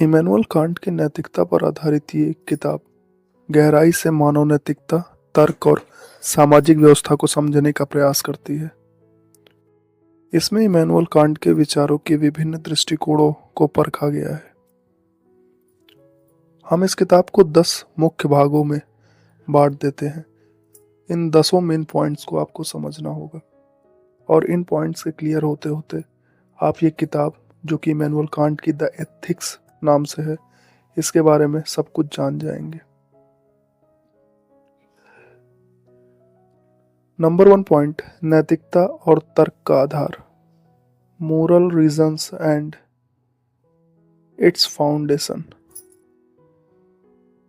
Immanuel Kant की नैतिकता पर आधारित ये किताब गहराई से मानव नैतिकता, तर्क और सामाजिक व्यवस्था को समझने का प्रयास करती है। इसमें इमैनुअल कांट के विचारों के विभिन्न दृष्टिकोणों को परखा गया है। हम इस किताब को 10 मुख्य भागों में बांट देते हैं। इन 10 मेन पॉइंट्स को आपको समझना होगा और इन पॉइंट्स के क्लियर होते होते आप ये किताब, जो कि इमैनुअल कांट की द एथिक्स नाम से है, इसके बारे में सब कुछ जान जाएंगे। नंबर 1 पॉइंट, नैतिकता और तर्क का आधार, moral reasons and its foundation.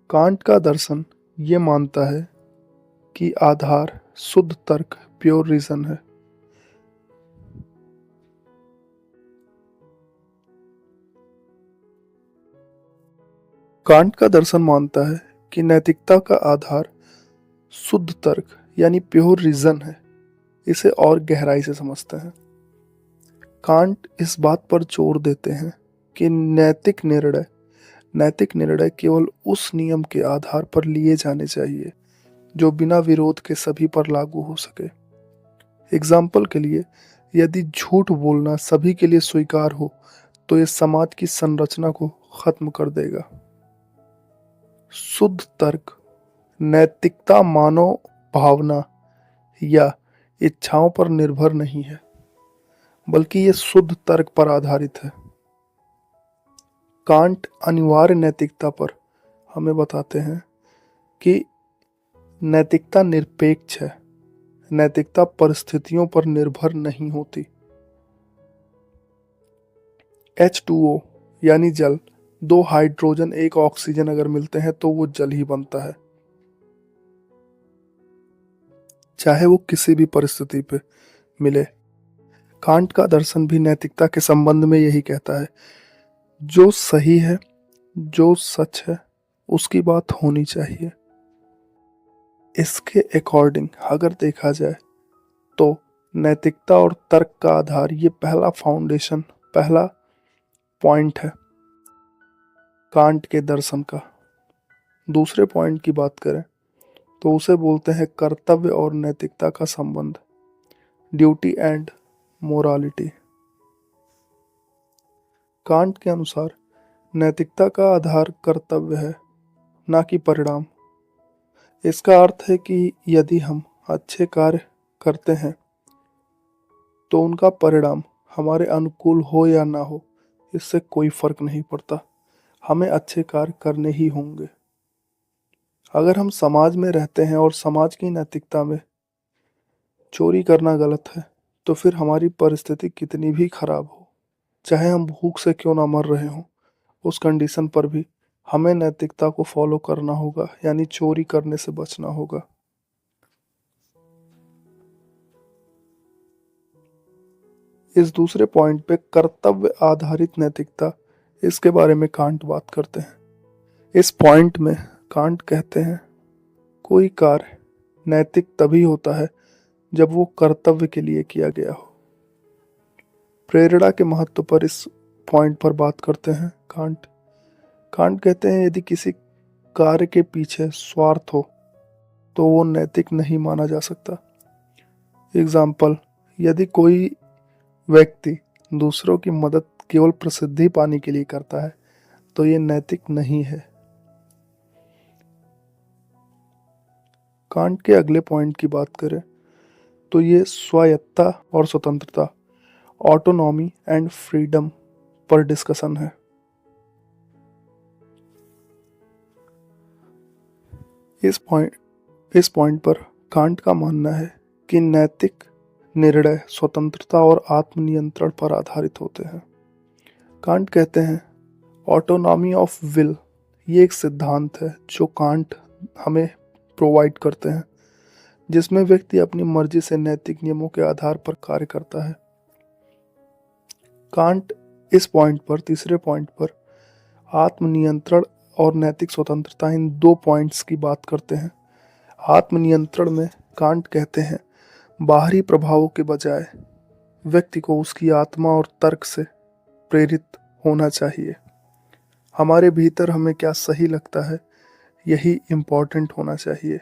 Kant का दर्शन ये मानता है कि आधार शुद्ध तर्क, प्योर रीजन है। कांट का दर्शन मानता है कि नैतिकता का आधार शुद्ध तर्क यानी प्योर रीजन है। इसे और गहराई से समझते हैं। कांट इस बात पर जोर देते हैं कि नैतिक निर्णय केवल उस नियम के आधार पर लिए जाने चाहिए जो बिना विरोध के सभी पर लागू हो सके। एग्जाम्पल के लिए, यदि झूठ बोलना सभी के लिए स्वीकार हो तो यह समाज की संरचना को खत्म कर देगा। शुद्ध तर्क, नैतिकता मानव भावना या इच्छाओं पर निर्भर नहीं है, बल्कि ये शुद्ध तर्क पर आधारित है। कांट अनिवार्य नैतिकता पर हमें बताते हैं कि नैतिकता निरपेक्ष है। नैतिकता परिस्थितियों पर निर्भर नहीं होती। H2O यानी जल, 2 हाइड्रोजन 1 ऑक्सीजन अगर मिलते हैं तो वो जल ही बनता है, चाहे वो किसी भी परिस्थिति पे मिले। कांट का दर्शन भी नैतिकता के संबंध में यही कहता है, जो सही है, जो सच है, उसकी बात होनी चाहिए। इसके अकॉर्डिंग अगर देखा जाए तो नैतिकता और तर्क का आधार, ये पहला पॉइंट है कांट के दर्शन का। दूसरे पॉइंट की बात करें तो उसे बोलते हैं कर्तव्य और नैतिकता का संबंध, ड्यूटी एंड मोरालिटी। कांट के अनुसार नैतिकता का आधार कर्तव्य है, ना कि परिणाम। इसका अर्थ है कि यदि हम अच्छे कार्य करते हैं तो उनका परिणाम हमारे अनुकूल हो या ना हो, इससे कोई फर्क नहीं पड़ता। हमें अच्छे कार्य करने ही होंगे। अगर हम समाज में रहते हैं और समाज की नैतिकता में चोरी करना गलत है, तो फिर हमारी परिस्थिति कितनी भी खराब हो, चाहे हम भूख से क्यों ना मर रहे हों, उस कंडीशन पर भी हमें नैतिकता को फॉलो करना होगा, यानी चोरी करने से बचना होगा। इस दूसरे पॉइंट पे कर्तव्य आधारित नैतिकता, इसके बारे में कांट बात करते हैं। इस पॉइंट में कांट कहते हैं, कोई कार्य नैतिक तभी होता है जब वो कर्तव्य के लिए किया गया हो। प्रेरणा के महत्व पर इस पॉइंट पर बात करते हैं कांट। कांट कहते हैं, यदि किसी कार्य के पीछे स्वार्थ हो तो वो नैतिक नहीं माना जा सकता। एग्जाम्पल, यदि कोई व्यक्ति दूसरों की मदद केवल प्रसिद्धि पाने के लिए करता है तो ये नैतिक नहीं है। कांट के अगले पॉइंट की बात करें तो ये स्वायत्तता और स्वतंत्रता, ऑटोनॉमी एंड फ्रीडम पर डिस्कशन है। इस पॉइंट पर कांट का मानना है कि नैतिक निर्णय स्वतंत्रता और आत्मनियंत्रण पर आधारित होते हैं। कांट कहते हैं, ऑटोनॉमी ऑफ विल, ये एक सिद्धांत है जो कांट हमें प्रोवाइड करते हैं, जिसमें व्यक्ति अपनी मर्जी से नैतिक नियमों के आधार पर कार्य करता है। कांट इस पॉइंट पर, तीसरे पॉइंट पर, आत्मनियंत्रण और नैतिक स्वतंत्रता, इन 2 पॉइंट्स की बात करते हैं। आत्मनियंत्रण में कांट कहते हैं, बाहरी प्रभावों के बजाय व्यक्ति को उसकी आत्मा और तर्क से प्रेरित होना चाहिए। हमारे भीतर हमें क्या सही लगता है यही इम्पोर्टेंट होना चाहिए।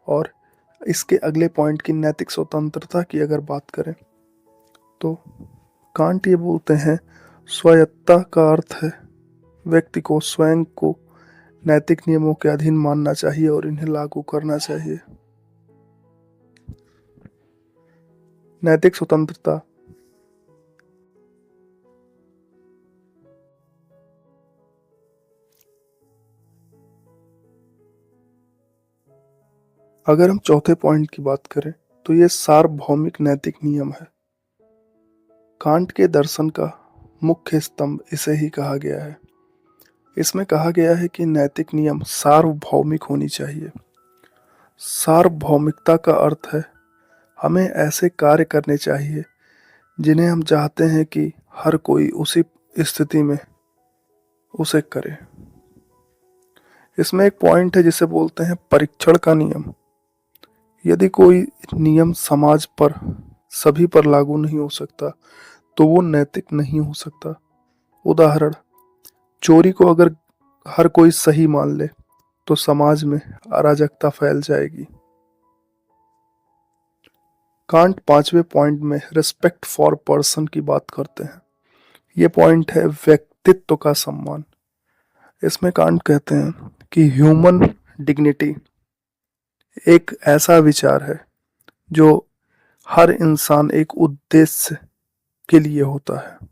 और इसके अगले पॉइंट की नैतिक स्वतंत्रता की अगर बात करें तो कांट ये बोलते हैं स्वायत्तता का अर्थ है व्यक्ति को स्वयं को नैतिक नियमों के अधीन मानना चाहिए और इन्हें लागू करना चाहिए। नैतिक स्वतंत्रता अगर हम चौथे पॉइंट की बात करें तो ये सार्वभौमिक नैतिक नियम है। कांट के दर्शन का मुख्य स्तंभ इसे ही कहा गया है। इसमें कहा गया है कि नैतिक नियम सार्वभौमिक होनी चाहिए। सार्वभौमिकता का अर्थ है हमें ऐसे कार्य करने चाहिए जिन्हें हम चाहते हैं कि हर कोई उसी स्थिति में उसे करे। इसमें एक पॉइंट है जिसे बोलते हैं परीक्षण का नियम। यदि कोई नियम समाज पर सभी पर लागू नहीं हो सकता तो वो नैतिक नहीं हो सकता। उदाहरण, चोरी को अगर हर कोई सही मान ले तो समाज में अराजकता फैल जाएगी। कांट पांचवें पॉइंट में रिस्पेक्ट फॉर पर्सन की बात करते हैं। ये पॉइंट है व्यक्तित्व का सम्मान। इसमें कांट कहते हैं कि ह्यूमन डिग्निटी एक ऐसा विचार है जो हर इंसान एक उद्देश्य के लिए होता है।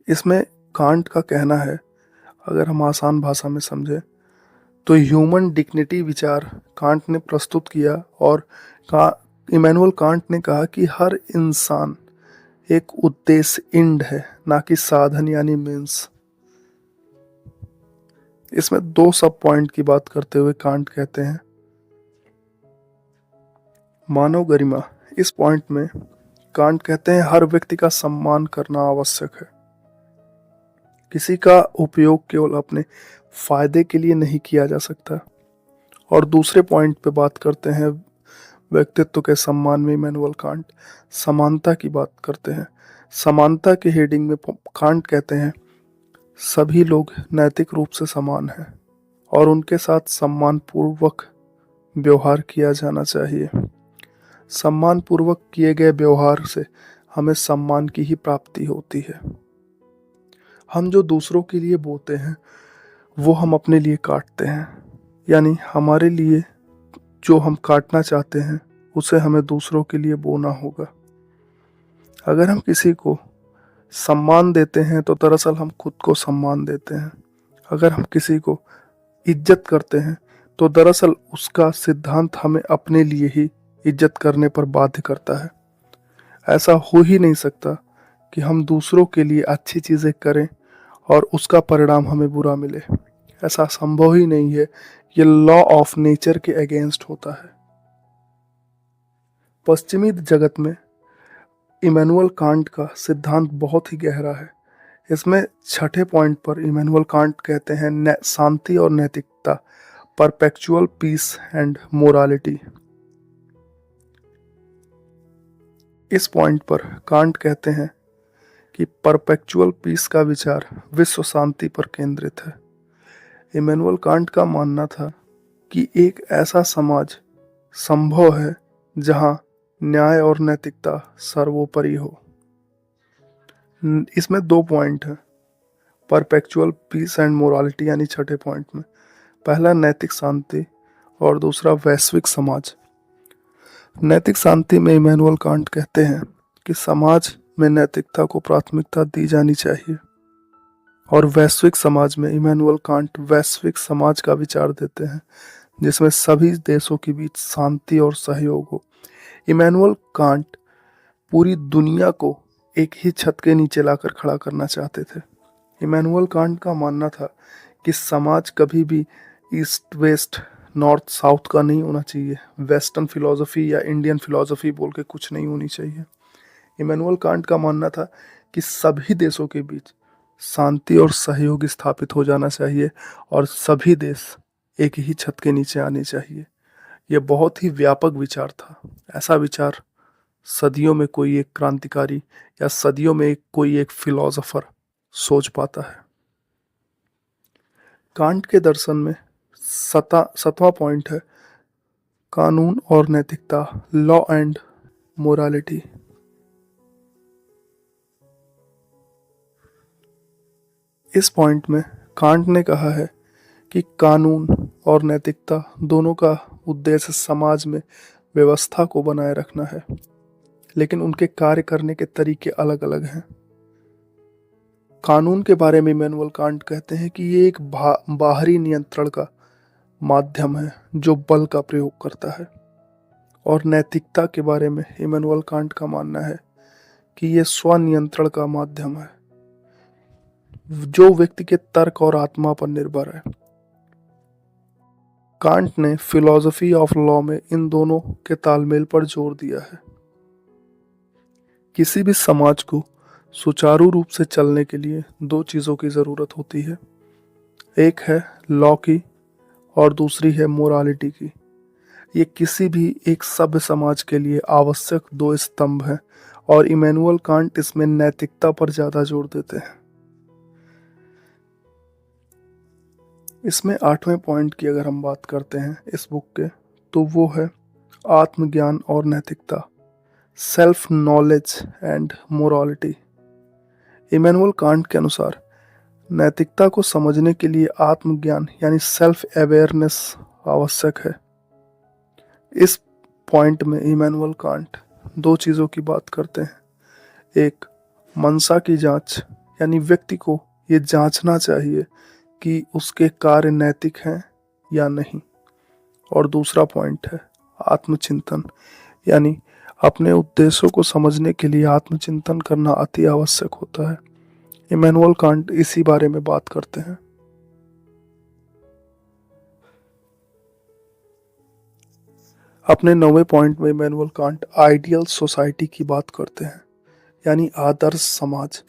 इसमें कांट का कहना है, अगर हम आसान भाषा में समझें तो ह्यूमन डिग्निटी विचार कांट ने प्रस्तुत किया और इमैनुअल कांट ने कहा कि हर इंसान एक उद्देश्य इंड है, ना कि साधन यानी मीन्स। इसमें दो सब पॉइंट की बात करते हुए कांट कहते हैं मानव गरिमा। इस पॉइंट में कांट कहते हैं हर व्यक्ति का सम्मान करना आवश्यक है। किसी का उपयोग केवल अपने फायदे के लिए नहीं किया जा सकता। और दूसरे पॉइंट पे बात करते हैं व्यक्तित्व के सम्मान में इमैनुअल कांट समानता की बात करते हैं। समानता के हेडिंग में कांट कहते हैं सभी लोग नैतिक रूप से समान हैं और उनके साथ सम्मान पूर्वक व्यवहार किया जाना चाहिए। सम्मान पूर्वक किए गए व्यवहार से हमें सम्मान की ही प्राप्ति होती है। हम जो दूसरों के लिए बोते हैं वो हम अपने लिए काटते हैं, यानी हमारे लिए जो हम काटना चाहते हैं उसे हमें दूसरों के लिए बोना होगा। अगर हम किसी को सम्मान देते हैं तो दरअसल हम खुद को सम्मान देते हैं। अगर हम किसी को इज्जत करते हैं तो दरअसल उसका सिद्धांत हमें अपने लिए ही इज्जत करने पर बाध्य करता है। ऐसा हो ही नहीं सकता कि हम दूसरों के लिए अच्छी चीज़ें करें और उसका परिणाम हमें बुरा मिले। ऐसा संभव ही नहीं है। ये लॉ ऑफ नेचर के अगेंस्ट होता है। पश्चिमी जगत में इमैनुअल कांट का सिद्धांत बहुत ही गहरा है। इसमें छठे पॉइंट पर इमैनुअल कांट कहते हैं शांति और नैतिकता, परपेचुअल पीस एंड मोरालिटी। इस पॉइंट पर कांट कहते हैं कि परपेचुअल पीस का विचार विश्व शांति पर केंद्रित है। इमैनुअल कांट का मानना था कि एक ऐसा समाज संभव है जहां न्याय और नैतिकता सर्वोपरि हो। इसमें दो पॉइंट हैं, परपेचुअल पीस एंड मोरालिटी यानी छठे पॉइंट में। पहला नैतिक शांति और दूसरा वैश्विक समाज। नैतिक शांति में इमैनुअल कांट कहते हैं कि समाज में नैतिकता को प्राथमिकता दी जानी चाहिए। और वैश्विक समाज में इमैनुअल कांट वैश्विक समाज का विचार देते हैं जिसमें सभी देशों के बीच शांति और सहयोग हो। इमैनुअल कांट पूरी दुनिया को एक ही छत के नीचे लाकर खड़ा करना चाहते थे। इमैनुअल कांट का मानना था कि समाज कभी भी ईस्ट वेस्ट नॉर्थ साउथ का नहीं होना चाहिए। वेस्टर्न फिलॉसफी या इंडियन फिलॉसफी बोल के कुछ नहीं होनी चाहिए। इमैनुअल कांट का मानना था कि सभी देशों के बीच शांति और सहयोग स्थापित हो जाना चाहिए और सभी देश एक ही छत के नीचे आने चाहिए। यह बहुत ही व्यापक विचार था। ऐसा विचार सदियों में कोई एक क्रांतिकारी या सदियों में कोई एक फिलॉसफर सोच पाता है। कांट के दर्शन में 7वां पॉइंट है कानून और नैतिकता, लॉ एंड मोरालिटी। इस पॉइंट में कांट ने कहा है कि कानून और नैतिकता दोनों का उद्देश्य समाज में व्यवस्था को बनाए रखना है, लेकिन उनके कार्य करने के तरीके अलग अलग हैं। कानून के बारे में इमैनुअल कांट कहते हैं कि ये एक बाहरी नियंत्रण का माध्यम है जो बल का प्रयोग करता है, और नैतिकता के बारे में इमैनुअल कांट का मानना है कि ये स्वनियंत्रण का माध्यम है जो व्यक्ति के तर्क और आत्मा पर निर्भर है। कांट ने फिलॉसफी ऑफ लॉ में इन दोनों के तालमेल पर जोर दिया है। किसी भी समाज को सुचारू रूप से चलने के लिए दो चीजों की जरूरत होती है, एक है लॉ की और दूसरी है मोरालिटी की। ये किसी भी एक सभ्य समाज के लिए आवश्यक दो स्तंभ हैं, और इमैनुअल कांट इसमें नैतिकता पर ज्यादा जोर देते हैं। इसमें 8वें पॉइंट की अगर हम बात करते हैं इस बुक के, तो वो है आत्मज्ञान और नैतिकता, self knowledge and morality. Emmanuel Kant के अनुसार नैतिकता को समझने के लिए आत्मज्ञान यानी सेल्फ अवेयरनेस आवश्यक है। इस पॉइंट में इमैनुअल कांट दो चीज़ों की बात करते हैं, एक मनसा की जांच, यानी व्यक्ति को ये जांचना चाहिए कि उसके कार्य नैतिक हैं या नहीं, और दूसरा पॉइंट है आत्मचिंतन, यानी अपने उद्देश्यों को समझने के लिए आत्मचिंतन करना अति आवश्यक होता है। इमैनुअल कांट इसी बारे में बात करते हैं। अपने 9वें पॉइंट में इमैनुअल कांट आइडियल सोसाइटी की बात करते हैं, यानी आदर्श समाज।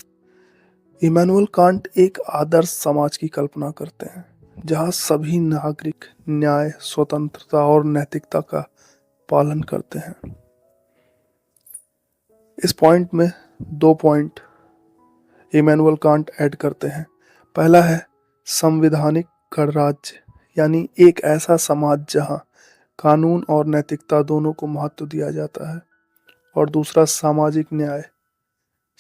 इमैनुअल कांट एक आदर्श समाज की कल्पना करते हैं जहां सभी नागरिक न्याय, स्वतंत्रता और नैतिकता का पालन करते हैं। इस पॉइंट में 2 पॉइंट इमैनुअल कांट ऐड करते हैं। पहला है संवैधानिक गणराज्य, यानी एक ऐसा समाज जहां कानून और नैतिकता दोनों को महत्व दिया जाता है, और दूसरा सामाजिक न्याय,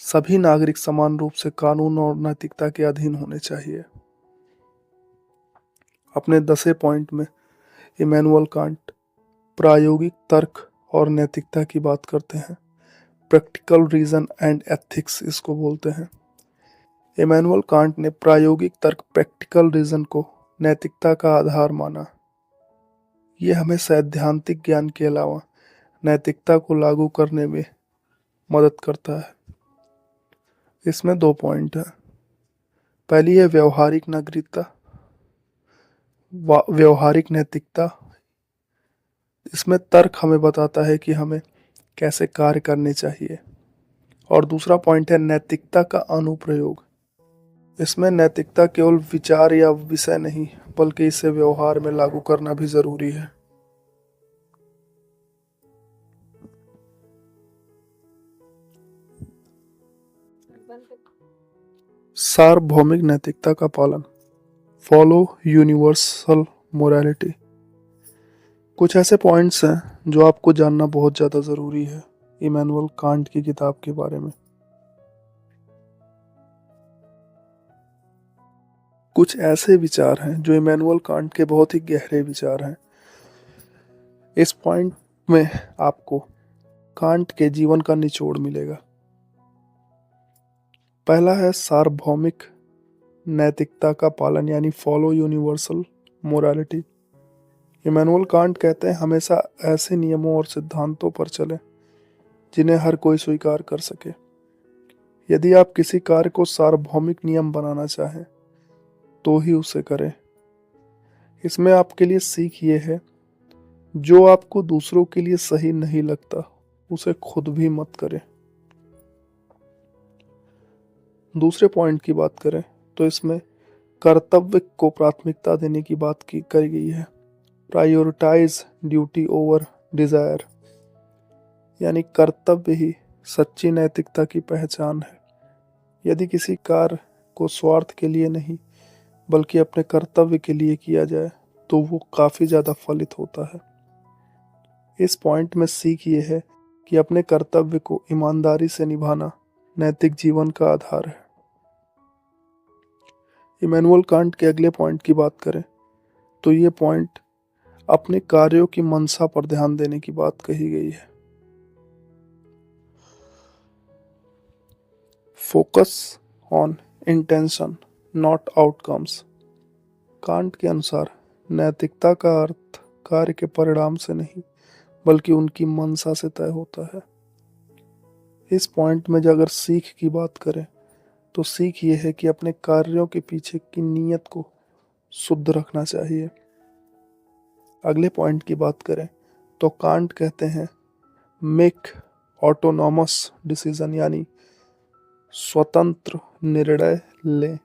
सभी नागरिक समान रूप से कानून और नैतिकता के अधीन होने चाहिए। अपने 10वें पॉइंट में इमैनुअल कांट प्रायोगिक तर्क और नैतिकता की बात करते हैं, प्रैक्टिकल रीजन एंड एथिक्स इसको बोलते हैं। इमैनुअल कांट ने प्रायोगिक तर्क, प्रैक्टिकल रीजन को नैतिकता का आधार माना। ये हमें सैद्धांतिक ज्ञान के अलावा नैतिकता को लागू करने में मदद करता है। इसमें 2 पॉइंट हैं। पहली है व्यवहारिक नागरिकता, व्यवहारिक नैतिकता। इसमें तर्क हमें बताता है कि हमें कैसे कार्य करने चाहिए, और दूसरा पॉइंट है नैतिकता का अनुप्रयोग। इसमें नैतिकता केवल विचार या विषय नहीं, बल्कि इसे व्यवहार में लागू करना भी जरूरी है। सार्वभौमिक नैतिकता का पालन, फॉलो यूनिवर्सल मोरालिटी। कुछ ऐसे पॉइंट्स हैं जो आपको जानना बहुत ज़्यादा ज़रूरी है इमैनुअल कांट की किताब के बारे में। कुछ ऐसे विचार हैं जो इमैनुअल कांट के बहुत ही गहरे विचार हैं। इस पॉइंट में आपको कांट के जीवन का निचोड़ मिलेगा। पहला है सार्वभौमिक नैतिकता का पालन, यानी follow universal morality. Emmanuel Kant कहते हैं हमेशा ऐसे नियमों और सिद्धांतों पर चलें जिन्हें हर कोई स्वीकार कर सके। यदि आप किसी कार्य को सार्वभौमिक नियम बनाना चाहें तो ही उसे करें। इसमें आपके लिए सीख ये है, जो आपको दूसरों के लिए सही नहीं लगता उसे खुद भी मत करें। दूसरे पॉइंट की बात करें तो इसमें कर्तव्य को प्राथमिकता देने की बात करी गई है, प्रायोरिटाइज ड्यूटी ओवर डिजायर, यानी कर्तव्य ही सच्ची नैतिकता की पहचान है। यदि किसी कार्य को स्वार्थ के लिए नहीं बल्कि अपने कर्तव्य के लिए किया जाए तो वो काफ़ी ज़्यादा फलित होता है। इस पॉइंट में सीख ये है कि अपने कर्तव्य को ईमानदारी से निभाना नैतिक जीवन का आधार है। इमैनुअल कांट के अगले पॉइंट की बात करें तो ये पॉइंट अपने कार्यों की मंशा पर ध्यान देने की बात कही गई है। Focus on intention not outcomes. Can't के अनुसार नैतिकता का अर्थ कार्य के परिणाम से नहीं बल्कि उनकी मंशा से तय होता है। इस पॉइंट में जो अगर सीख की बात करें तो सीख ये है कि अपने कार्यों के पीछे की नीयत को शुद्ध रखना चाहिए। अगले पॉइंट की बात करें तो कांट कहते हैं मेक ऑटोनॉमस डिसीजन, यानी स्वतंत्र निर्णय लें।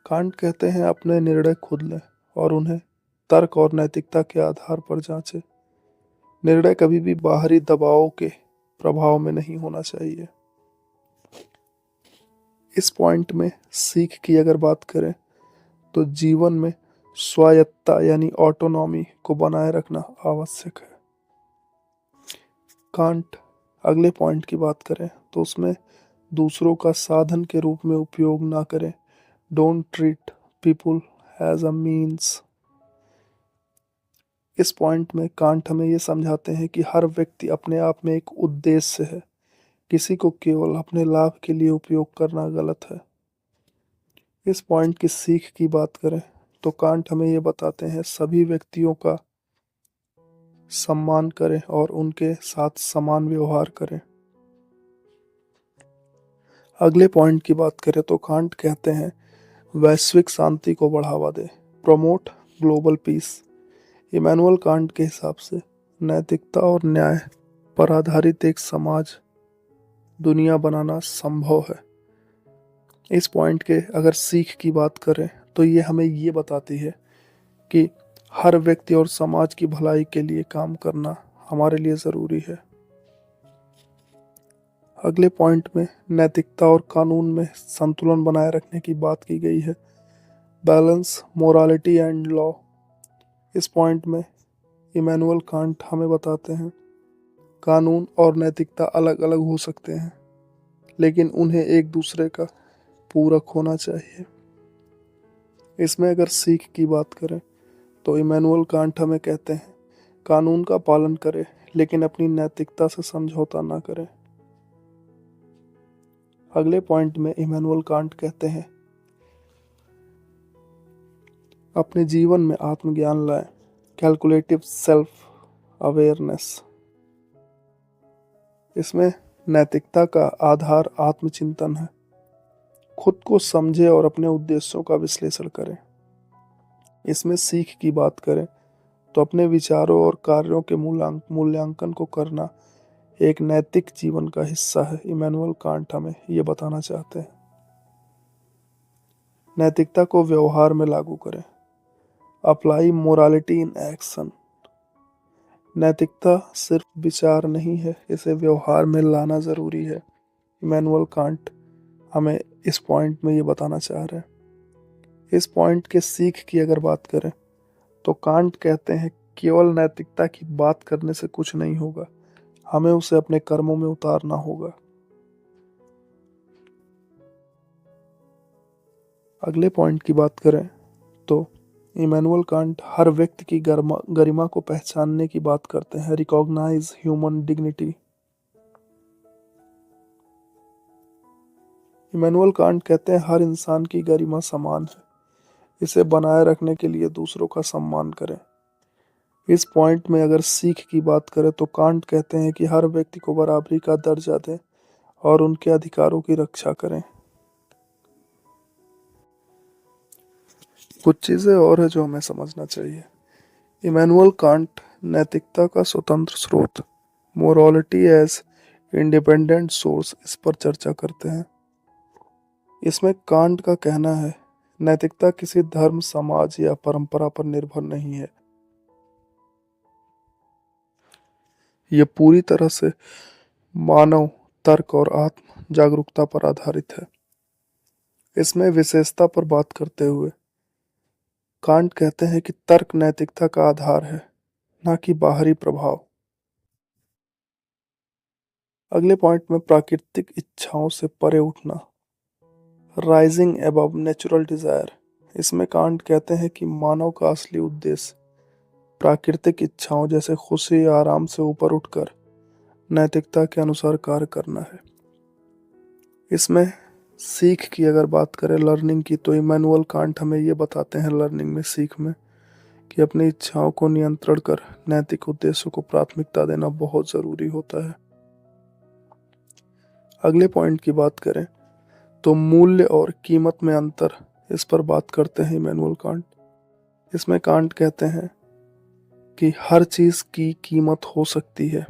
कांट कहते हैं अपने निर्णय खुद लें और उन्हें तर्क और नैतिकता के आधार पर जांचें। निर्णय कभी भी बाहरी दबाव के प्रभाव में नहीं होना चाहिए। इस पॉइंट में सीख की अगर बात करें तो जीवन में स्वायत्तता यानी ऑटोनॉमी को बनाए रखना आवश्यक है। कांट अगले पॉइंट की बात करें तो उसमें दूसरों का साधन के रूप में उपयोग ना करें। Don't treat people as a means. इस पॉइंट में कांट हमें ये समझाते हैं कि हर व्यक्ति अपने आप में एक उद्देश्य है। किसी को केवल अपने लाभ के लिए उपयोग करना गलत है। इस पॉइंट की सीख की बात करें तो कांट हमें ये बताते हैं सभी व्यक्तियों का सम्मान करें और उनके साथ समान व्यवहार करें। अगले पॉइंट की बात करें तो कांट कहते हैं वैश्विक शांति को बढ़ावा दे, promote global peace. Immanuel Kant के हिसाब से नैतिकता और न्याय पर आधारित एक समाज दुनिया बनाना संभव है। इस पॉइंट के अगर सीख की बात करें तो ये हमें ये बताती है कि हर व्यक्ति और समाज की भलाई के लिए काम करना हमारे लिए ज़रूरी है। अगले पॉइंट में नैतिकता और कानून में संतुलन बनाए रखने की बात की गई है, बैलेंस मोरालिटी एंड लॉ। इस पॉइंट में इमैनुअल कांट हमें बताते हैं कानून और नैतिकता अलग अलग हो सकते हैं लेकिन उन्हें एक दूसरे का पूरक होना चाहिए। इसमें अगर सीख की बात करें तो इमैनुअल कांट हमें कहते हैं कानून का पालन करें लेकिन अपनी नैतिकता से समझौता ना करें। अगले पॉइंट में इमैनुअल कांट कहते हैं अपने जीवन में आत्मज्ञान लाएं, कैलकुलेटिव सेल्फ अवेयरनेस। इसमें नैतिकता का आधार आत्मचिंतन है। खुद को समझे और अपने उद्देश्यों का विश्लेषण करें। इसमें सीख की बात करें तो अपने विचारों और कार्यों के मूल्यांकन को करना एक नैतिक जीवन का हिस्सा है। इमैनुअल कांट हमें ये बताना चाहते हैं नैतिकता को व्यवहार में लागू करें, अप्लाई मोरालिटी इन एक्शन। नैतिकता सिर्फ विचार नहीं है, इसे व्यवहार में लाना ज़रूरी है। इमैनुअल कांट हमें इस पॉइंट में ये बताना चाह रहे हैं। इस पॉइंट के सीख की अगर बात करें तो कांट कहते हैं केवल नैतिकता की बात करने से कुछ नहीं होगा, हमें उसे अपने कर्मों में उतारना होगा। अगले पॉइंट की बात करें तो इमैनुअल कांट हर व्यक्ति की गरिमा को पहचानने की बात करते हैं, recognize human dignity. Immanuel Kant कहते हैं हर इंसान की गरिमा समान है, इसे बनाए रखने के लिए दूसरों का सम्मान करें। इस पॉइंट में अगर सीख की बात करें तो कांट कहते हैं कि हर व्यक्ति को बराबरी का दर्जा दें और उनके अधिकारों की रक्षा करें। कुछ चीज़ें और है जो हमें समझना चाहिए। इमैनुअल कांट नैतिकता का स्वतंत्र स्रोत, मोरालिटी एज इंडिपेंडेंट सोर्स, इस पर चर्चा करते हैं। इसमें कांट का कहना है नैतिकता किसी धर्म, समाज या परंपरा पर निर्भर नहीं है, यह पूरी तरह से मानव तर्क और आत्म जागरूकता पर आधारित है। इसमें विशेषता पर बात करते हुए कांट कहते हैं कि तर्क नैतिकता का आधार है, ना कि बाहरी प्रभाव। अगले पॉइंट में प्राकृतिक इच्छाओं से परे उठना, राइजिंग अबव नेचुरल डिजायर। इसमें कांट कहते हैं कि मानव का असली उद्देश्य प्राकृतिक इच्छाओं जैसे खुशी या आराम से ऊपर उठकर नैतिकता के अनुसार कार्य करना है। इसमें सीख की अगर बात करें, लर्निंग की, तो इमैनुअल कांट हमें ये बताते हैं लर्निंग में, सीख में, कि अपनी इच्छाओं को नियंत्रण कर नैतिक उद्देश्यों को प्राथमिकता देना बहुत जरूरी होता है। अगले पॉइंट की बात करें तो मूल्य और कीमत में अंतर, इस पर बात करते हैं इमैनुअल कांट। इसमें कांट कहते हैं कि हर चीज की कीमत हो सकती है,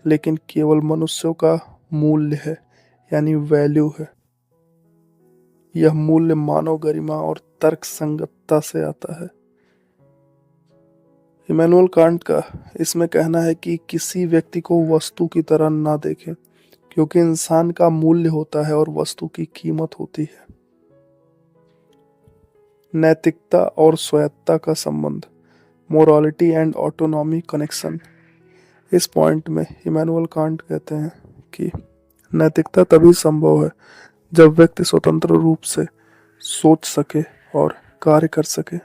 लेकिन केवल मनुष्यों का मूल्य है, यानी वैल्यू है। यह मूल्य मानव गरिमा और तर्क संगतता से आता है। इमैनुअल कांट का इसमें कहना है कि किसी व्यक्ति को वस्तु की तरह ना देखें, क्योंकि इंसान का मूल्य होता है और वस्तु की कीमत होती है। नैतिकता और स्वायत्तता का संबंध, मोरालिटी एंड ऑटोनॉमी कनेक्शन। इस पॉइंट में इमैनुअल कांट कहते हैं कि नैतिकता तभी संभव है जब व्यक्ति स्वतंत्र रूप से सोच सके और कार्य कर सके।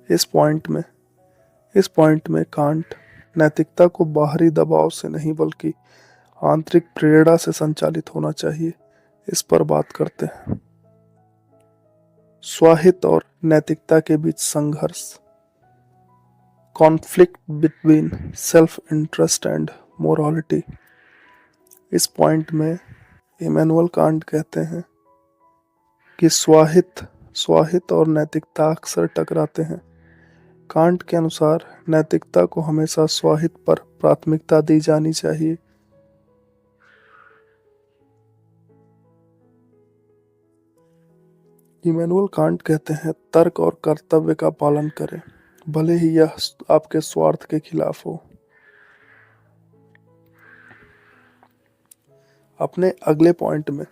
इस पॉइंट में कांट नैतिकता को बाहरी दबाव से नहीं बल्कि आंतरिक प्रेरणा से संचालित होना चाहिए, इस पर बात करते हैं। स्वाहित और नैतिकता के बीच संघर्ष, conflict between self interest and morality. इस पॉइंट में इमैनुअल कांट कहते हैं कि स्वाहित और नैतिकता अक्सर टकराते हैं। कांट के अनुसार नैतिकता को हमेशा स्वाहित पर प्राथमिकता दी जानी चाहिए। इमैनुअल कांट कहते हैं तर्क और कर्तव्य का पालन करें, भले ही यह आपके स्वार्थ के खिलाफ हो। अपने अगले पॉइंट में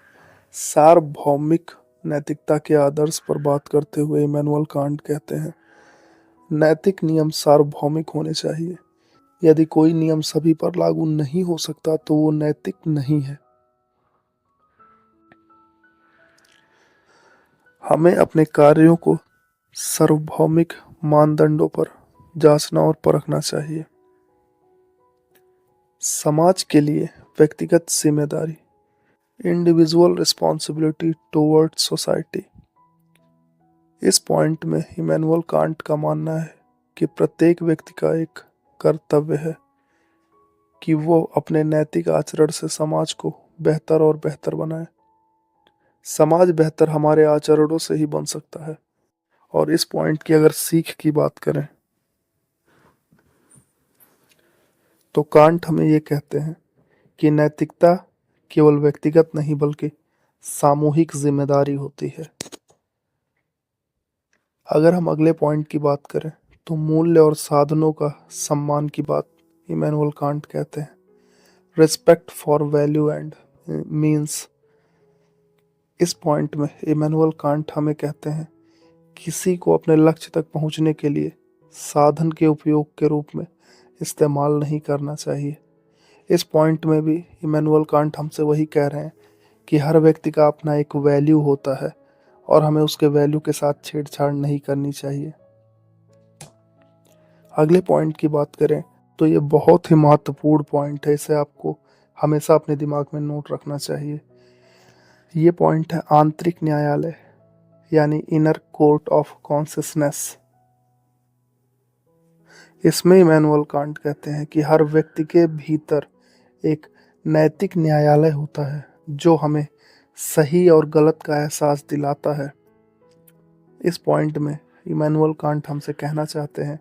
सार्वभौमिक नैतिकता के आदर्श पर बात करते हुए इमैनुअल कांट कहते हैं नैतिक नियम सार्वभौमिक होने चाहिए। यदि कोई नियम सभी पर लागू नहीं हो सकता तो वो नैतिक नहीं है। हमें अपने कार्यों को सार्वभौमिक मानदंडों पर जांचना और परखना चाहिए। समाज के लिए व्यक्तिगत जिम्मेदारी, इंडिविजुअल रिस्पॉन्सिबिलिटी टुवर्ड्स सोसाइटी। इस पॉइंट में इमैनुअल कांट का मानना है कि प्रत्येक व्यक्ति का एक कर्तव्य है कि वो अपने नैतिक आचरण से समाज को बेहतर और बेहतर बनाए। समाज बेहतर हमारे आचरणों से ही बन सकता है। और इस पॉइंट की अगर सीख की बात करें तो कांट हमें ये कहते हैं कि नैतिकता केवल व्यक्तिगत नहीं बल्कि सामूहिक जिम्मेदारी होती है। अगर हम अगले पॉइंट की बात करें तो मूल्य और साधनों का सम्मान की बात इमैनुअल कांट कहते हैं respect for value and means. इस पॉइंट में इमैनुअल कांट हमें कहते हैं किसी को अपने लक्ष्य तक पहुंचने के लिए साधन के उपयोग के रूप में इस्तेमाल नहीं करना चाहिए। इस पॉइंट में भी इमैनुअल कांट हमसे वही कह रहे हैं कि हर व्यक्ति का अपना एक वैल्यू होता है और हमें उसके वैल्यू के साथ छेड़छाड़ नहीं करनी चाहिए। अगले पॉइंट की बात करें तो ये बहुत ही महत्वपूर्ण पॉइंट है, इसे आपको हमेशा अपने दिमाग में नोट रखना चाहिए। ये पॉइंट है आंतरिक न्यायालय, यानी इनर कोर्ट ऑफ कॉन्शियसनेस। इसमें इमैनुअल कांट कहते हैं कि हर व्यक्ति के भीतर एक नैतिक न्यायालय होता है जो हमें सही और गलत का एहसास दिलाता है। इस पॉइंट में इमैनुअल कांट हमसे कहना चाहते हैं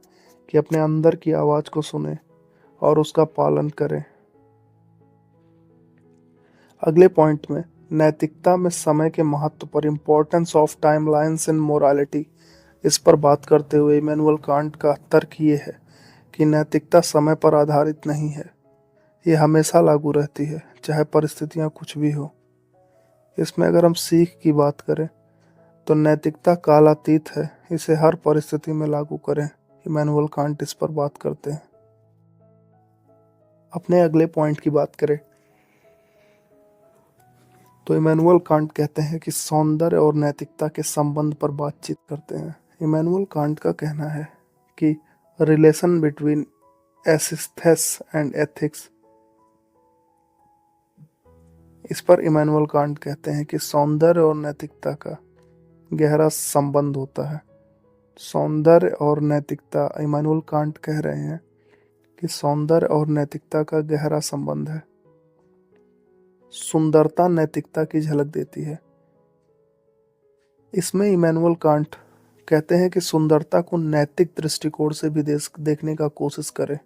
कि अपने अंदर की आवाज़ को सुने और उसका पालन करें। अगले पॉइंट में नैतिकता में समय के महत्व पर, importance of timelines in morality, इस पर बात करते हुए इमैनुअल कांट का तर्क ये है कि नैतिकता समय पर आधारित नहीं है, ये हमेशा लागू रहती है चाहे परिस्थितियां कुछ भी हो। इसमें अगर हम सीख की बात करें तो नैतिकता कालातीत है, इसे हर परिस्थिति में लागू करें। इमैनुअल कांट इस पर बात करते हैं। अपने अगले पॉइंट की बात करें तो इमैनुअल कांट कहते हैं कि सौंदर्य और नैतिकता के संबंध पर बातचीत करते हैं। इमैनुअल कांट का कहना है कि रिलेशन बिटवीन एसिस्थेस एंड एथिक्स, इस पर इमैनुअल कांट कहते हैं कि सौंदर्य और नैतिकता का गहरा संबंध होता है। सौंदर्य और नैतिकता, इमैनुअल कांट कह रहे हैं कि सौंदर्य और नैतिकता का गहरा संबंध है। सुंदरता नैतिकता की झलक देती है। इसमें इमैनुअल कांट कहते हैं कि सुंदरता को नैतिक दृष्टिकोण से भी देखने का कोशिश करें।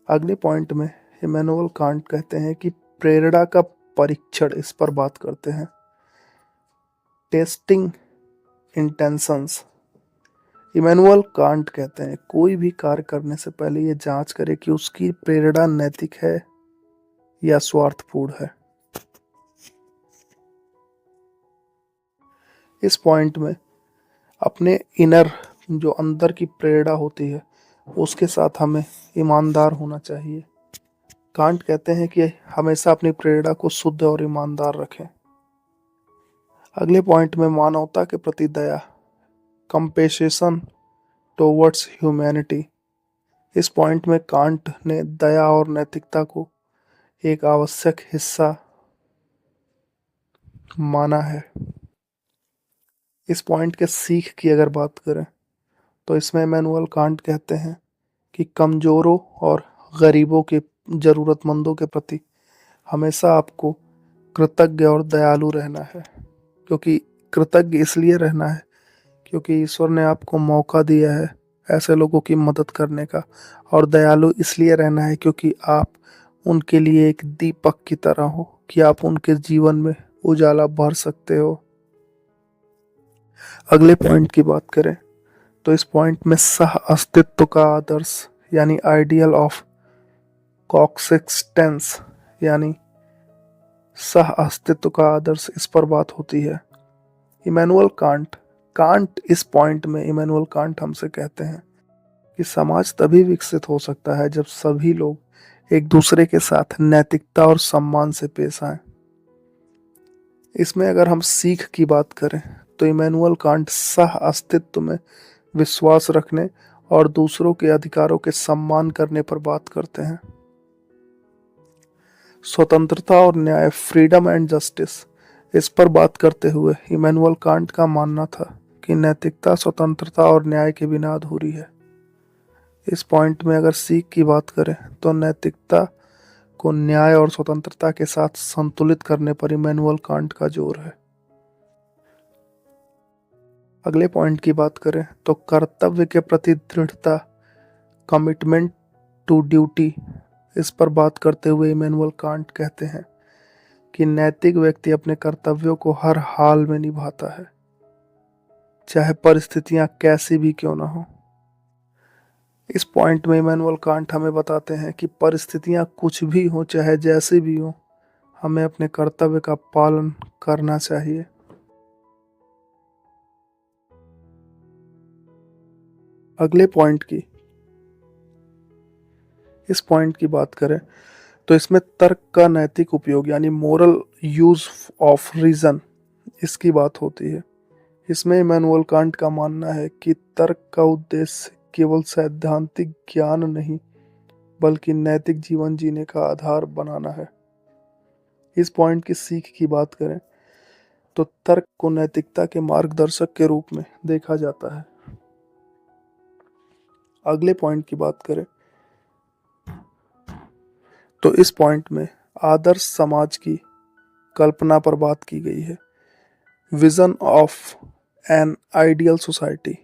अगले पॉइंट में इमैनुअल कांट कहते हैं कि प्रेरणा का परीक्षण, इस पर बात करते हैं। Testing intentions. इमैनुअल कांट कहते हैं कोई भी कार्य करने से पहले ये जांच करे कि उसकी प्रेरणा नैतिक है या स्वार्थपूर्ण है। इस पॉइंट में अपने इनर, जो अंदर की प्रेरणा होती है, उसके साथ हमें ईमानदार होना चाहिए। कांट कहते हैं कि हमेशा अपनी प्रेरणा को शुद्ध और ईमानदार रखें। अगले पॉइंट में मानवता के प्रति दया, कंपेशेशन टुवर्ड्स ह्यूमैनिटी। इस पॉइंट में कांट ने दया और नैतिकता को एक आवश्यक हिस्सा माना है। इस पॉइंट के सीख की अगर बात करें तो इसमें इमैनुअल कांट कहते हैं कि कमजोरों और गरीबों के, जरूरतमंदों के प्रति हमेशा आपको कृतज्ञ और दयालु रहना है। क्योंकि कृतज्ञ इसलिए रहना है क्योंकि ईश्वर ने आपको मौका दिया है ऐसे लोगों की मदद करने का, और दयालु इसलिए रहना है क्योंकि आप उनके लिए एक दीपक की तरह हो कि आप उनके जीवन में उजाला भर सकते हो। अगले पॉइंट की बात करें तो इस पॉइंट में सह अस्तित्व का आदर्श, यानी आइडियल ऑफ कॉक्सिस्टेंस, यानी सह अस्तित्व का आदर्श, इस पर बात होती है। इमैनुअल कांट इस पॉइंट में इमैनुअल कांट हमसे कहते हैं कि समाज तभी विकसित हो सकता है जब सभी लोग एक दूसरे के साथ नैतिकता और सम्मान से पेश आए। इसमें अगर हम सीख की बात करें तो इमैनुअल कांट सह अस्तित्व में विश्वास रखने और दूसरों के अधिकारों के सम्मान करने पर बात करते हैं। स्वतंत्रता और न्याय, फ्रीडम एंड जस्टिस, इस पर बात करते हुए इमैनुअल कांट का मानना था कि नैतिकता स्वतंत्रता और न्याय के बिना अधूरी है। इस पॉइंट में अगर सीख की बात करें तो नैतिकता को न्याय और स्वतंत्रता के साथ संतुलित करने पर इमैनुअल कांट का जोर है। अगले पॉइंट की बात करें तो कर्तव्य के प्रति दृढ़ता, कमिटमेंट टू ड्यूटी, इस पर बात करते हुए इमैनुअल कांट कहते हैं कि नैतिक व्यक्ति अपने कर्तव्यों को हर हाल में निभाता है, चाहे परिस्थितियां कैसी भी क्यों ना हो। इस पॉइंट में इमैनुअल कांट हमें बताते हैं कि परिस्थितियां कुछ भी हो, चाहे जैसी भी हो, हमें अपने कर्तव्य का पालन करना चाहिए। अगले पॉइंट की, इस पॉइंट की बात करें तो इसमें तर्क का नैतिक उपयोग, यानी मोरल यूज ऑफ रीजन, इसकी बात होती है। इसमें इमैनुअल कांट का मानना है कि तर्क का उद्देश्य केवल सैद्धांतिक ज्ञान नहीं बल्कि नैतिक जीवन जीने का आधार बनाना है। इस पॉइंट की सीख की बात करें तो तर्क को नैतिकता के मार्गदर्शक के रूप में देखा जाता है। अगले पॉइंट की बात करें तो इस पॉइंट में आदर्श समाज की कल्पना पर बात की गई है। Vision of an ideal society.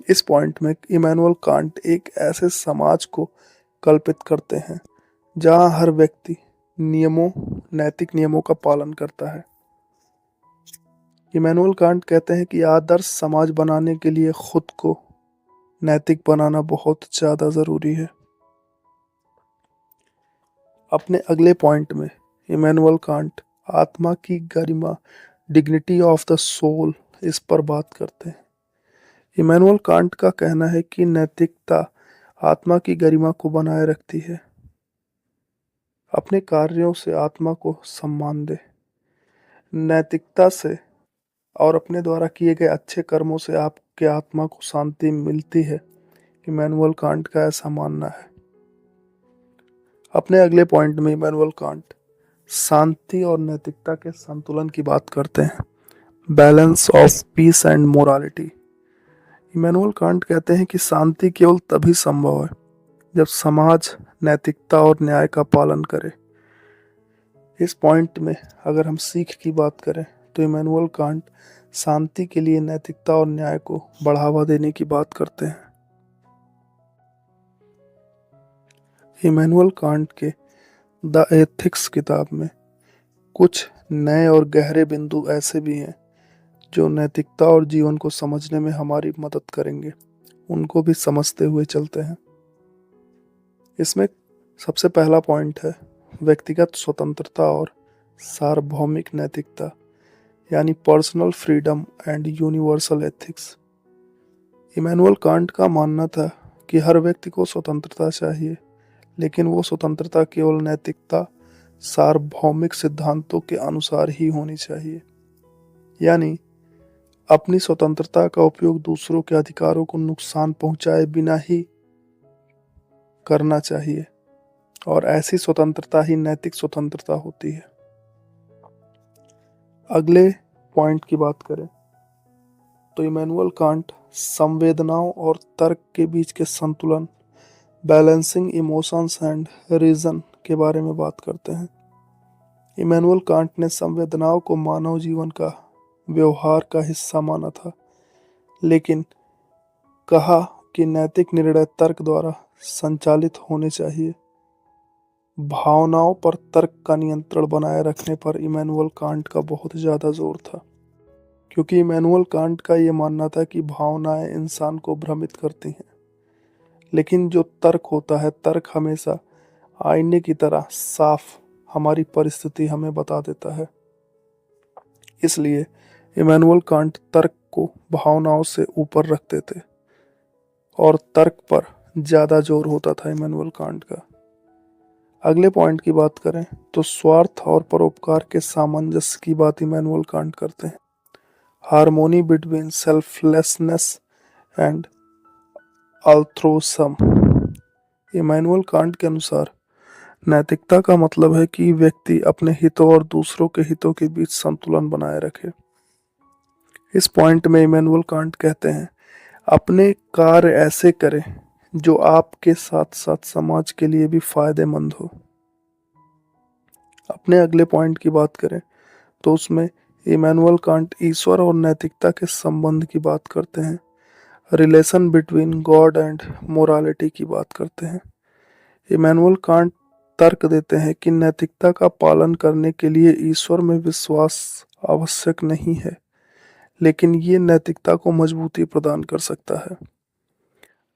इस पॉइंट में इमैनुअल कांट एक ऐसे समाज को कल्पित करते हैं जहां हर व्यक्ति नैतिक नियमों का पालन करता है। इमैनुअल कांट कहते हैं कि आदर्श समाज बनाने के लिए खुद को नैतिक बनाना बहुत ज़्यादा ज़रूरी है। अपने अगले पॉइंट में इमैनुअल कांट आत्मा की गरिमा, डिग्निटी ऑफ द सोल, इस पर बात करते हैं। इमैनुअल कांट का कहना है कि नैतिकता आत्मा की गरिमा को बनाए रखती है। अपने कार्यों से आत्मा को सम्मान दे। नैतिकता से और अपने द्वारा किए गए अच्छे कर्मों से आपके आत्मा को शांति मिलती है। इमैनुअल कांट का ऐसा मानना है। अपने अगले पॉइंट में इमैनुअल कांट शांति और नैतिकता के संतुलन की बात करते हैं। Balance of peace and morality. Emmanuel Kant कहते हैं कि शांति केवल तभी संभव है जब समाज नैतिकता और न्याय का पालन करे। इस पॉइंट में अगर हम सीख की बात करें तो इमैनुअल कांट शांति के लिए नैतिकता और न्याय को बढ़ावा देने की बात करते हैं। इमैनुअल कांट के द एथिक्स किताब में कुछ नए और गहरे बिंदु ऐसे भी हैं जो नैतिकता और जीवन को समझने में हमारी मदद करेंगे। उनको भी समझते हुए चलते हैं। इसमें सबसे पहला पॉइंट है व्यक्तिगत स्वतंत्रता और सार्वभौमिक नैतिकता, यानी personal freedom and universal ethics. Immanuel Kant का मानना था कि हर व्यक्ति को स्वतंत्रता चाहिए, लेकिन वो स्वतंत्रता केवल नैतिकता, सार्वभौमिक सिद्धांतों के अनुसार ही होनी चाहिए। यानी अपनी स्वतंत्रता का उपयोग दूसरों के अधिकारों को नुकसान पहुंचाए बिना ही करना चाहिए, और ऐसी स्वतंत्रता ही नैतिक स्वतंत्रता होती है। अगले पॉइंट की बात करें तो इमैनुअल कांट संवेदनाओं और तर्क के बीच के संतुलन, बैलेंसिंग इमोशंस एंड रीजन के बारे में बात करते हैं। इमैनुअल कांट ने संवेदनाओं को मानव जीवन का व्यवहार का हिस्सा माना था, लेकिन कहा कि नैतिक निर्णय तर्क द्वारा संचालित होने चाहिए। भावनाओं पर तर्क का नियंत्रण बनाए रखने पर इमैनुअल कांट का बहुत ज़्यादा जोर था, क्योंकि इमैनुअल कांट का ये मानना था कि भावनाएं इंसान को भ्रमित करती हैं, लेकिन जो तर्क होता है, तर्क हमेशा आईने की तरह साफ हमारी परिस्थिति हमें बता देता है। इसलिए इमैनुअल कांट तर्क को भावनाओं से ऊपर रखते थे और तर्क पर ज़्यादा जोर होता था इमैनुअल कांट का। अगले पॉइंट की बात करें तो स्वार्थ और परोपकार के सामंजस्य की बात इमैनुअल कांट करते हैं। Harmony between selflessness and altruism. Emmanuel Kant के अनुसार नैतिकता का मतलब है कि व्यक्ति अपने हितों और दूसरों के हितों के बीच संतुलन बनाए रखे। इस पॉइंट में इमैनुअल कांट कहते हैं अपने कार्य ऐसे करें जो आपके साथ साथ समाज के लिए भी फायदेमंद हो। अपने अगले पॉइंट की बात करें तो उसमें इमैनुअल कांट ईश्वर और नैतिकता के संबंध की बात करते हैं। Relation between God and morality की बात करते हैं। इमैनुअल कांट तर्क देते हैं कि नैतिकता का पालन करने के लिए ईश्वर में विश्वास आवश्यक नहीं है, लेकिन ये नैतिकता को मजबूती प्रदान कर सकता है।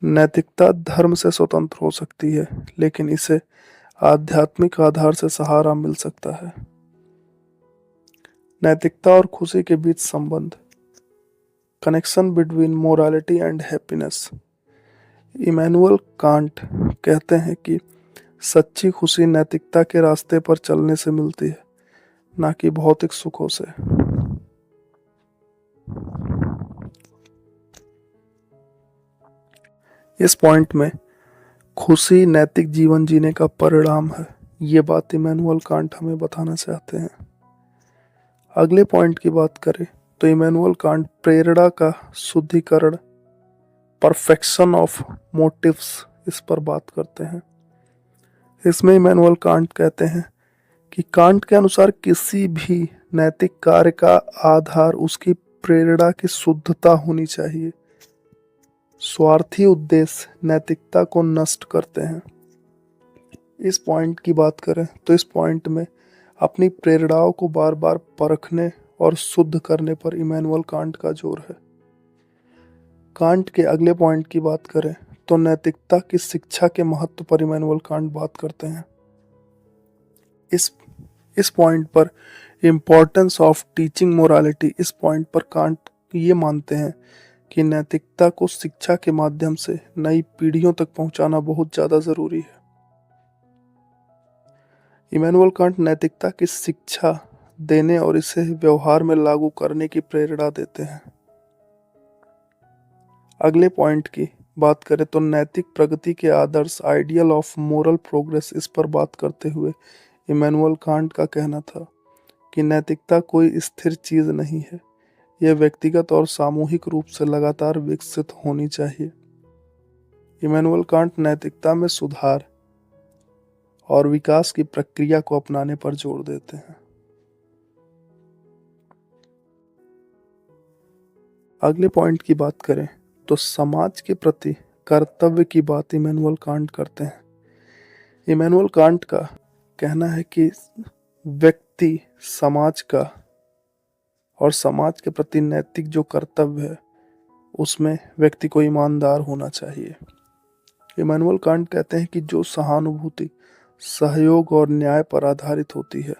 नैतिकता धर्म से स्वतंत्र हो सकती है, लेकिन इसे आध्यात्मिक आधार से सहारा मिल सकता है। नैतिकता और खुशी के बीच संबंध, connection between morality and happiness. Emmanuel Kant कहते हैं कि सच्ची खुशी नैतिकता के रास्ते पर चलने से मिलती है, ना कि भौतिक सुखों से। इस पॉइंट में खुशी नैतिक जीवन जीने का परिणाम है, ये बात इमैनुअल कांट हमें बताना चाहते हैं। अगले पॉइंट की बात करें तो इमैनुअल कांट प्रेरणा का शुद्धिकरण, परफेक्शन ऑफ मोटिव्स, इस पर बात करते हैं। इसमें इमैनुअल कांट कहते हैं कि कांट के अनुसार किसी भी नैतिक कार्य का आधार उसकी प्रेरणा की शुद्धता होनी चाहिए। स्वार्थी उद्देश्य नैतिकता को नष्ट करते हैं। इस पॉइंट की बात करें तो इस पॉइंट में अपनी प्रेरणाओं को बार बार परखने और शुद्ध करने पर इमैनुअल कांट का जोर है। कांट के अगले पॉइंट की बात करें तो नैतिकता की शिक्षा के महत्व पर इमैनुअल कांट बात करते हैं। इस पॉइंट पर इम्पोर्टेंस ऑफ टीचिंग मोरालिटी, इस पॉइंट पर कांट ये मानते हैं कि नैतिकता को शिक्षा के माध्यम से नई पीढ़ियों तक पहुंचाना बहुत ज़्यादा ज़रूरी है। इमैनुअल कांट नैतिकता की शिक्षा देने और इसे व्यवहार में लागू करने की प्रेरणा देते हैं। अगले पॉइंट की बात करें तो नैतिक प्रगति के आदर्श, आइडियल ऑफ मोरल प्रोग्रेस, इस पर बात करते हुए इमैनुअल कांट का कहना था कि नैतिकता कोई स्थिर चीज नहीं है, यह व्यक्तिगत और सामूहिक रूप से लगातार विकसित होनी चाहिए। इमैनुअल कांट नैतिकता में सुधार और विकास की प्रक्रिया को अपनाने पर जोर देते हैं। अगले पॉइंट की बात करें तो समाज के प्रति कर्तव्य की बात इमैनुअल कांट करते हैं। इमैनुअल कांट का कहना है कि व्यक्ति समाज का और समाज के प्रति नैतिक जो कर्तव्य है उसमें व्यक्ति को ईमानदार होना चाहिए। इमैनुअल कांट कहते हैं कि जो सहानुभूति, सहयोग और न्याय पर आधारित होती है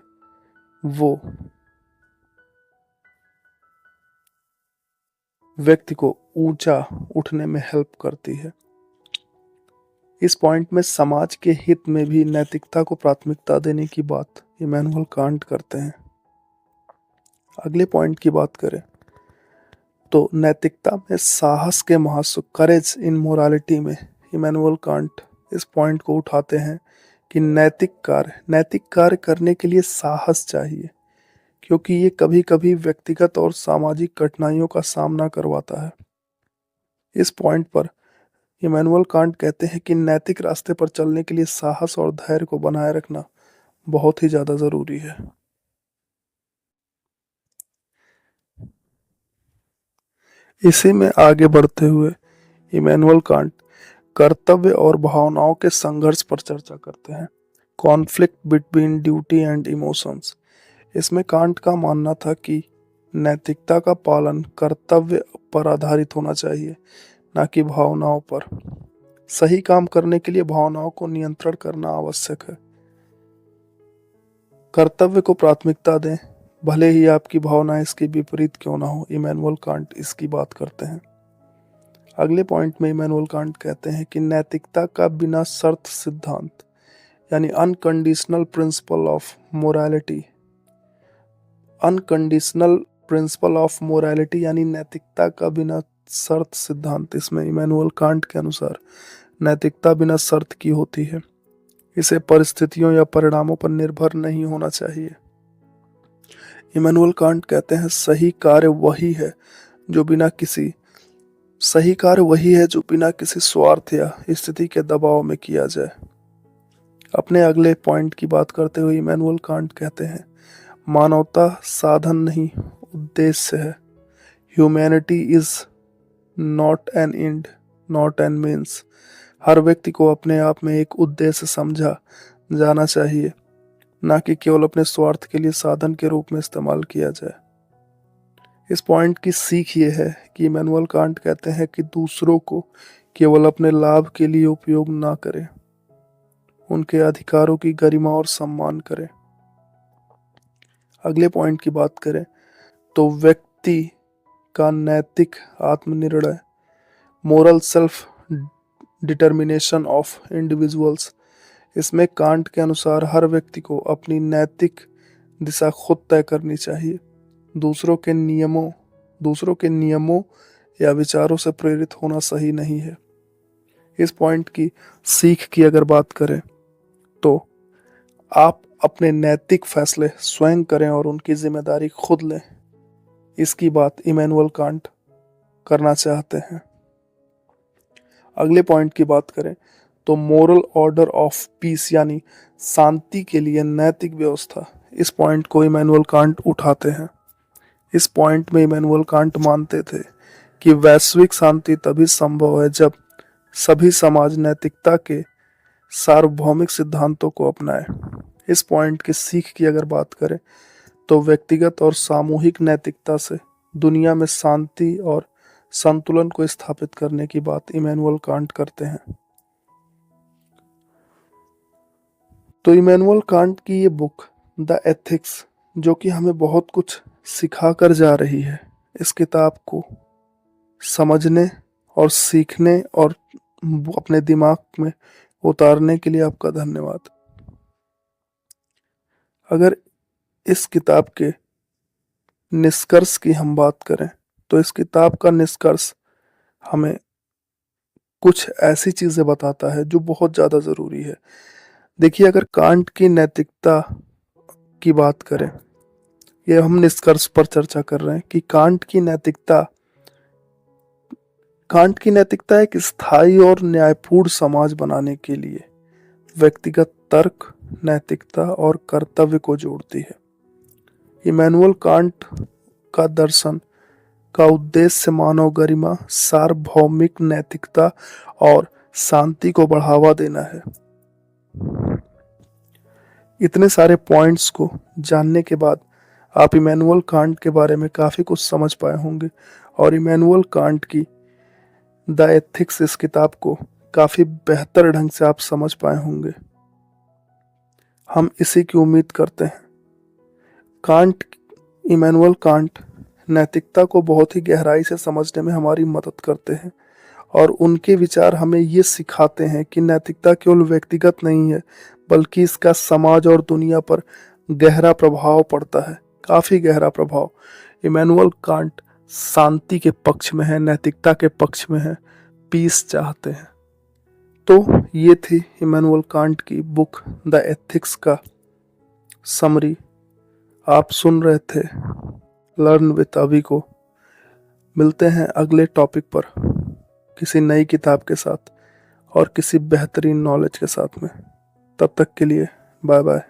वो व्यक्ति को ऊंचा उठने में हेल्प करती है। इस पॉइंट में समाज के हित में भी नैतिकता को प्राथमिकता देने की बात इमैनुअल कांट करते हैं। अगले पॉइंट की बात करें तो नैतिकता में साहस के महत्व, करेज इन मोरालिटी में इमैनुअल कांट इस पॉइंट को उठाते हैं कि नैतिक कार्य करने के लिए साहस चाहिए, क्योंकि ये कभी कभी व्यक्तिगत और सामाजिक कठिनाइयों का सामना करवाता है। इस पॉइंट पर इमैनुअल कांट कहते हैं कि नैतिक रास्ते पर चलने के लिए साहस और धैर्य को बनाए रखना बहुत ही ज्यादा जरूरी है। इसी में आगे बढ़ते हुए इमैनुअल कांट कर्तव्य और भावनाओं के संघर्ष पर चर्चा करते हैं। Conflict between duty and emotions. इसमें कांट का मानना था कि नैतिकता का पालन कर्तव्य पर आधारित होना चाहिए, न कि भावनाओं पर। सही काम करने के लिए भावनाओं को नियंत्रण करना आवश्यक है। कर्तव्य को प्राथमिकता दें, भले ही आपकी भावना इसके विपरीत क्यों ना हो। इमैनुअल कांट इसकी बात करते हैं। अगले पॉइंट में इमैनुअल कांट कहते हैं कि नैतिकता का बिना शर्त सिद्धांत यानी unconditional principle of morality, unconditional principle of morality यानी नैतिकता का बिना शर्त सिद्धांत, इसमें इमैनुअल कांट के अनुसार नैतिकता बिना शर्त की होती है। इसे परिस्थितियों या परिणामों पर निर्भर नहीं होना चाहिए। इमैनुअल कांट कहते हैं सही कार्य वही है जो बिना किसी स्वार्थ या स्थिति के दबाव में किया जाए। अपने अगले पॉइंट की बात करते हुए इमैनुअल कांट कहते हैं मानवता साधन नहीं उद्देश्य है। Humanity is not an end not an means. हर व्यक्ति को अपने आप में एक उद्देश्य समझा जाना चाहिए, ना कि केवल अपने स्वार्थ के लिए साधन के रूप में इस्तेमाल किया जाए। इस पॉइंट की सीख ये है कि इमैनुअल कांट कहते हैं कि दूसरों को केवल अपने लाभ के लिए उपयोग ना करें, उनके अधिकारों की गरिमा और सम्मान करें। अगले पॉइंट की बात करें तो व्यक्ति का नैतिक आत्मनिर्णय, moral self determination of individuals. इसमें कांट के अनुसार हर व्यक्ति को अपनी नैतिक दिशा खुद तय करनी चाहिए। दूसरों के नियमों या विचारों से प्रेरित होना सही नहीं है। इस पॉइंट की सीख की अगर बात करें तो आप अपने नैतिक फैसले स्वयं करें और उनकी जिम्मेदारी खुद लें, इसकी बात इमैनुअल कांट करना चाहते हैं। अगले पॉइंट की बात करें तो मोरल ऑर्डर ऑफ पीस यानी शांति के लिए नैतिक व्यवस्था, इस पॉइंट को इमैनुअल कांट उठाते हैं। इस पॉइंट में इमैनुअल कांट मानते थे कि वैश्विक शांति तभी संभव है जब सभी समाज नैतिकता के सार्वभौमिक सिद्धांतों को अपनाए। इस पॉइंट की सीख की अगर बात करें तो व्यक्तिगत और सामूहिक नैतिकता से दुनिया में शांति और संतुलन को स्थापित करने की बात इमैनुअल कांट करते हैं। तो इमैनुअल कांट की ये बुक द एथिक्स, जो कि हमें बहुत कुछ सिखा कर जा रही है। इस किताब को समझने और सीखने और वो अपने दिमाग में उतारने के लिए आपका धन्यवाद। अगर इस किताब के निष्कर्ष की हम बात करें तो इस किताब का निष्कर्ष हमें कुछ ऐसी चीजें बताता है जो बहुत ज्यादा जरूरी है। देखिए, अगर कांट की नैतिकता की बात करें, ये हम निष्कर्ष पर चर्चा कर रहे हैं कि कांट की नैतिकता एक स्थायी और न्यायपूर्ण समाज बनाने के लिए व्यक्तिगत तर्क, नैतिकता और कर्तव्य को जोड़ती है। इमैनुअल कांट का दर्शन का उद्देश्य मानव गरिमा, सार्वभौमिक नैतिकता और शांति को बढ़ावा देना है। इतने सारे पॉइंट्स को जानने के बाद आप इमैनुअल कांट के बारे में काफ़ी कुछ समझ पाए होंगे और इमैनुअल कांट की द एथिक्स इस किताब को काफ़ी बेहतर ढंग से आप समझ पाए होंगे। हम इसी की उम्मीद करते हैं। इमैनुअल कांट नैतिकता को बहुत ही गहराई से समझने में हमारी मदद करते हैं और उनके विचार हमें ये सिखाते हैं कि नैतिकता केवल व्यक्तिगत नहीं है, बल्कि इसका समाज और दुनिया पर गहरा प्रभाव पड़ता है, काफ़ी गहरा प्रभाव। इमैनुअल कांट शांति के पक्ष में है, नैतिकता के पक्ष में है, पीस चाहते हैं। तो ये थी इमैनुअल कांट की बुक द एथिक्स का समरी। आप सुन रहे थे लर्न विद अभी को। मिलते हैं अगले टॉपिक पर किसी नई किताब के साथ और किसी बेहतरीन नॉलेज के साथ में। तब तक के लिए बाय बाय।